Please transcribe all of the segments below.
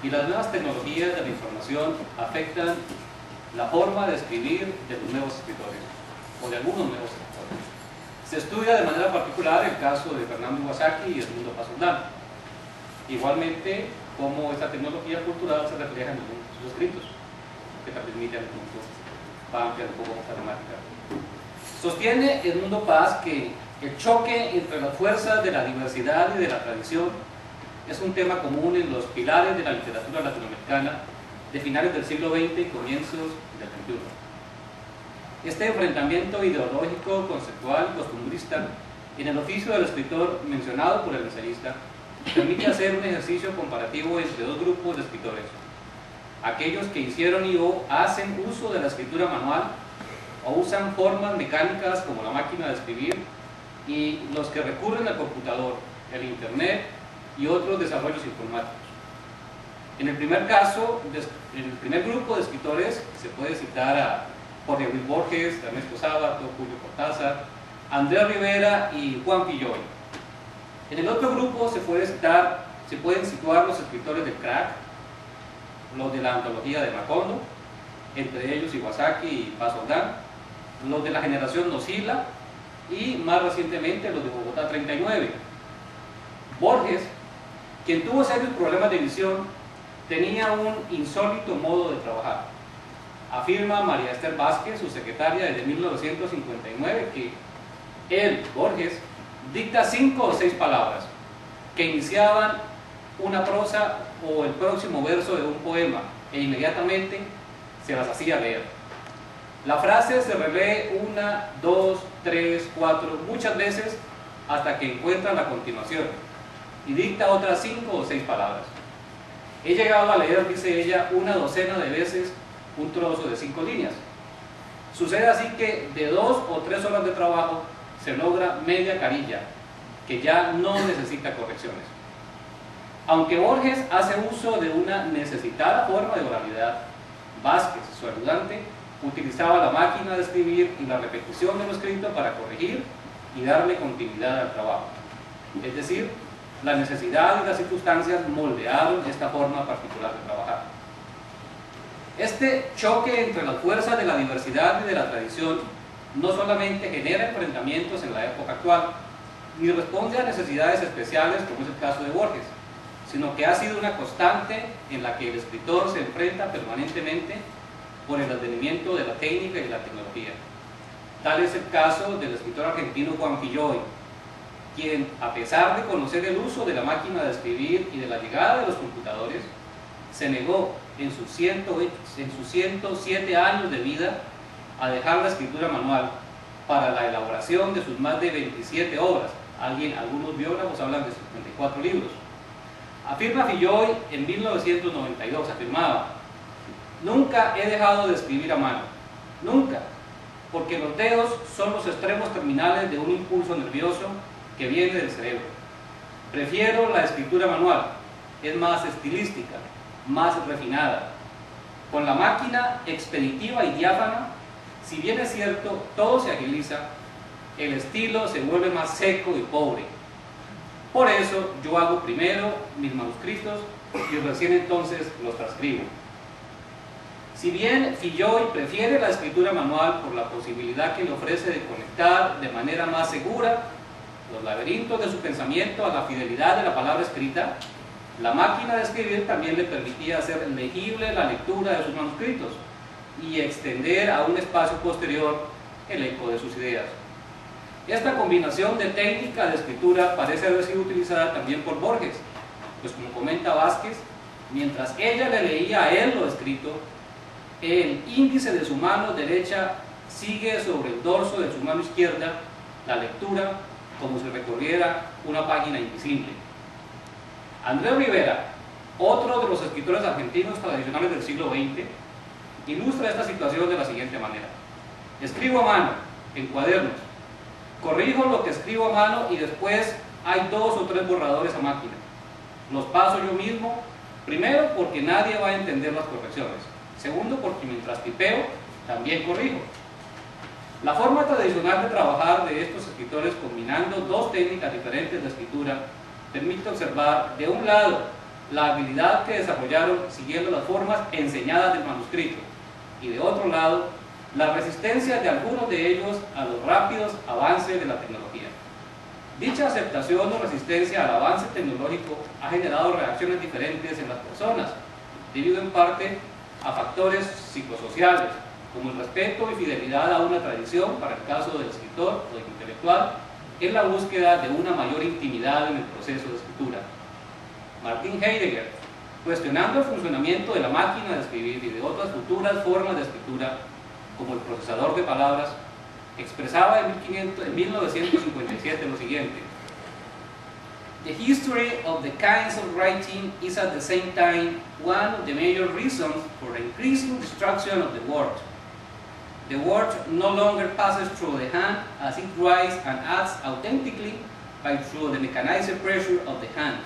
y las nuevas tecnologías de la información afectan la forma de escribir de los nuevos escritores, o de algunos nuevos escritores. Se estudia de manera particular el caso de Fernando Iwasaki y Edmundo Paz-Oldán. Igualmente, cómo esta tecnología cultural se refleja en sus escritos, que transmiten puntos para ampliar un poco esta temática. Sostiene Edmundo Paz que el choque entre las fuerzas de la diversidad y de la tradición es un tema común en los pilares de la literatura latinoamericana de finales del siglo XX y comienzos del XXI. Este enfrentamiento ideológico, conceptual, costumbrista, en el oficio del escritor mencionado por el ensayista, permite hacer un ejercicio comparativo entre dos grupos de escritores: aquellos que hicieron y o hacen uso de la escritura manual o usan formas mecánicas como la máquina de escribir, y los que recurren al computador, el internet y otros desarrollos informáticos. En el primer caso, en el primer grupo de escritores se puede citar a Jorge Luis Borges, Ernesto Sábato, Julio Cortázar, Andrés Rivera y Juan Filloy. En el otro grupo se pueden situar los escritores del crack, los de la antología de Macondo, entre ellos Iwasaki y Paz-Oldán, los de la generación Nocila y más recientemente los de Bogotá 39. Borges, quien tuvo serios problemas de visión, tenía un insólito modo de trabajar. Afirma María Esther Vázquez, su secretaria desde 1959, que él, Borges, dicta 5 o 6 palabras que iniciaban una prosa o el próximo verso de un poema e inmediatamente se las hacía leer. La frase se relee 1, 2, 3, 4, muchas veces hasta que encuentra la continuación y dicta otras 5 o 6 palabras. He llegado a leer, dice ella, 1 docena de veces un trozo de 5 líneas. Sucede así que de 2 o 3 horas de trabajo se logra media carilla, que ya no necesita correcciones. Aunque Borges hace uso de una necesitada forma de oralidad, Vázquez, su ayudante, utilizaba la máquina de escribir y la repetición de lo escrito para corregir y darle continuidad al trabajo. Es decir, la necesidad y las circunstancias moldearon esta forma particular de trabajar. Este choque entre las fuerzas de la diversidad y de la tradición no solamente genera enfrentamientos en la época actual, ni responde a necesidades especiales como es el caso de Borges, sino que ha sido una constante en la que el escritor se enfrenta permanentemente por el advenimiento de la técnica y de la tecnología. Tal es el caso del escritor argentino Juan Filloy, quien, a pesar de conocer el uso de la máquina de escribir y de la llegada de los computadores, se negó en sus 107 años de vida a dejar la escritura manual para la elaboración de sus más de 27 obras. Algunos biógrafos hablan de 54 libros. Afirma Filloy en 1992, afirmaba: nunca he dejado de escribir a mano, nunca, porque los dedos son los extremos terminales de un impulso nervioso que viene del cerebro. Prefiero la escritura manual, es más estilística, más refinada. Con la máquina expeditiva y diáfana, si bien es cierto, todo se agiliza, el estilo se vuelve más seco y pobre. Por eso yo hago primero mis manuscritos y recién entonces los transcribo. Si bien Filloy prefiere la escritura manual por la posibilidad que le ofrece de conectar de manera más segura los laberintos de su pensamiento a la fidelidad de la palabra escrita, la máquina de escribir también le permitía hacer legible la lectura de sus manuscritos y extender a un espacio posterior el eco de sus ideas. Esta combinación de técnica de escritura parece haber sido utilizada también por Borges, pues como comenta Vázquez, mientras ella le leía a él lo escrito, el índice de su mano derecha sigue sobre el dorso de su mano izquierda la lectura como si recorriera una página invisible. Andrés Rivera, otro de los escritores argentinos tradicionales del siglo XX, ilustra esta situación de la siguiente manera: escribo a mano, en cuadernos, corrijo lo que escribo a mano y después hay 2 o 3 borradores a máquina. Los paso yo mismo, primero porque nadie va a entender las correcciones, segundo porque mientras tipeo también corrijo. La forma tradicional de trabajar de estos escritores, combinando 2 técnicas diferentes de escritura, permite observar, de un lado, la habilidad que desarrollaron siguiendo las formas enseñadas del manuscrito, y de otro lado, la resistencia de algunos de ellos a los rápidos avances de la tecnología. Dicha aceptación o resistencia al avance tecnológico ha generado reacciones diferentes en las personas, debido en parte a factores psicosociales, como el respeto y fidelidad a una tradición, para el caso del escritor o del intelectual, en la búsqueda de una mayor intimidad en el proceso de escritura. Martin Heidegger, cuestionando el funcionamiento de la máquina de escribir y de otras futuras formas de escritura, como el procesador de palabras, expresaba en 1957 lo siguiente: "The history of the kinds of writing is at the same time one of the major reasons for the increasing destruction of the word. The word no longer passes through the hand as it writes and acts authentically, but through the mechanized pressure of the hand.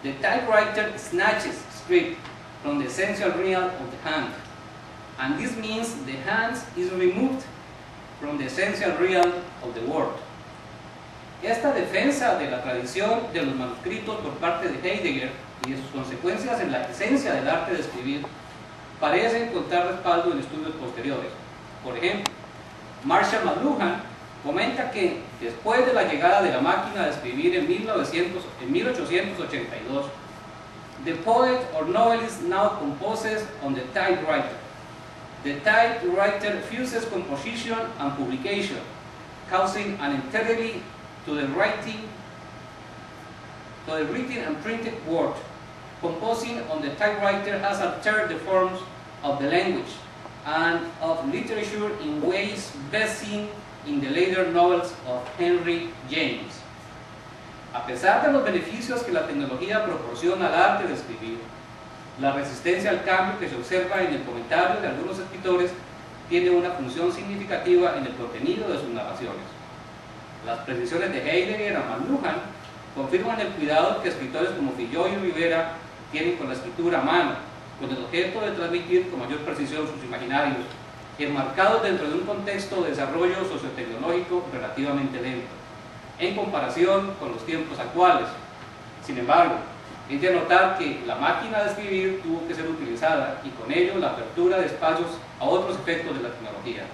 The typewriter snatches script from the essential real of the hand, and this means the hand is removed from the essential real of the word." Esta defensa de la tradición de los manuscritos por parte de Heidegger y de sus consecuencias en la esencia del arte de escribir parece encontrar respaldo en estudios posteriores. Por ejemplo, Marshall McLuhan comenta que después de la llegada de la máquina de escribir en 1882, the poet or novelist now composes on the typewriter. The typewriter fuses composition and publication, causing an entirely to the written and printed word. Composing on the typewriter has altered the forms of the language and of literature in ways best seen in the later novels of Henry James. A pesar de los beneficios que la tecnología proporciona al arte de escribir, la resistencia al cambio que se observa en el comentario de algunos escritores tiene una función significativa en el contenido de sus narraciones. Las precisiones de Heidegger a McLuhan confirman el cuidado que escritores como Filloy y Rivera tienen con la escritura a mano, con el objeto de transmitir con mayor precisión sus imaginarios, enmarcados dentro de un contexto de desarrollo sociotecnológico relativamente lento, en comparación con los tiempos actuales. Sin embargo, es de notar que la máquina de escribir tuvo que ser utilizada y con ello la apertura de espacios a otros efectos de la tecnología.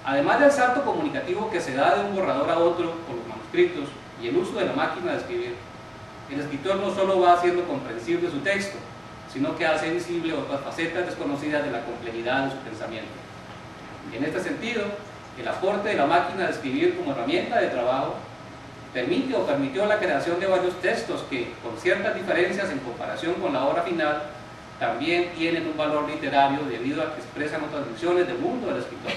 Además del salto comunicativo que se da de un borrador a otro con los manuscritos y el uso de la máquina de escribir, el escritor no solo va haciendo comprensible su texto, sino que hace visible otras facetas desconocidas de la complejidad de su pensamiento. En este sentido, el aporte de la máquina de escribir como herramienta de trabajo permite o permitió la creación de varios textos que, con ciertas diferencias en comparación con la obra final, también tienen un valor literario debido a que expresan otras visiones del mundo del escritor.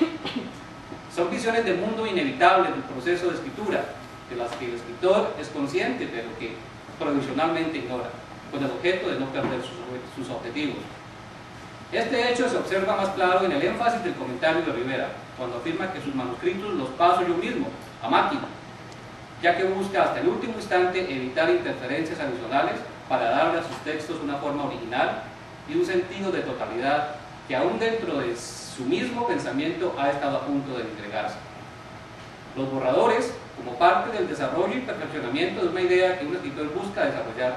Son visiones del mundo inevitables del proceso de escritura, de las que el escritor es consciente, pero que provisionalmente ignora, con el objeto de no perder sus objetivos. Este hecho se observa más claro en el énfasis del comentario de Rivera, cuando afirma que sus manuscritos los paso yo mismo, a máquina, ya que busca hasta el último instante evitar interferencias adicionales para darle a sus textos una forma original y un sentido de totalidad que aún dentro de su mismo pensamiento ha estado a punto de disgregarse. Los borradores, como parte del desarrollo y perfeccionamiento de una idea que un escritor busca desarrollar,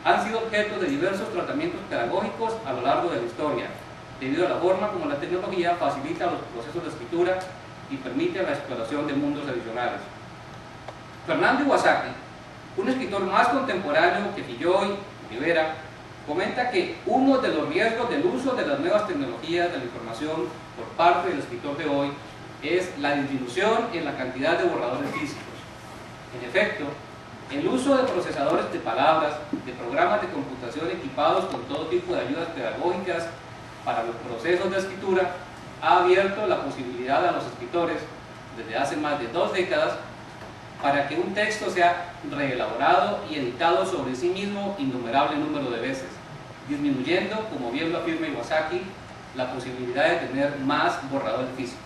han sido objeto de diversos tratamientos pedagógicos a lo largo de la historia, debido a la forma como la tecnología facilita los procesos de escritura y permite la exploración de mundos adicionales. Fernando Iwasaki, un escritor más contemporáneo que Filloy y Rivera, comenta que uno de los riesgos del uso de las nuevas tecnologías de la información por parte del escritor de hoy es la disminución en la cantidad de borradores físicos. En efecto, el uso de procesadores de palabras, de programas de computación equipados con todo tipo de ayudas pedagógicas para los procesos de escritura ha abierto la posibilidad a los escritores, desde hace más de 2 décadas, para que un texto sea reelaborado y editado sobre sí mismo innumerable número de veces, disminuyendo, como bien lo afirma Iwasaki, la posibilidad de tener más borradores físicos.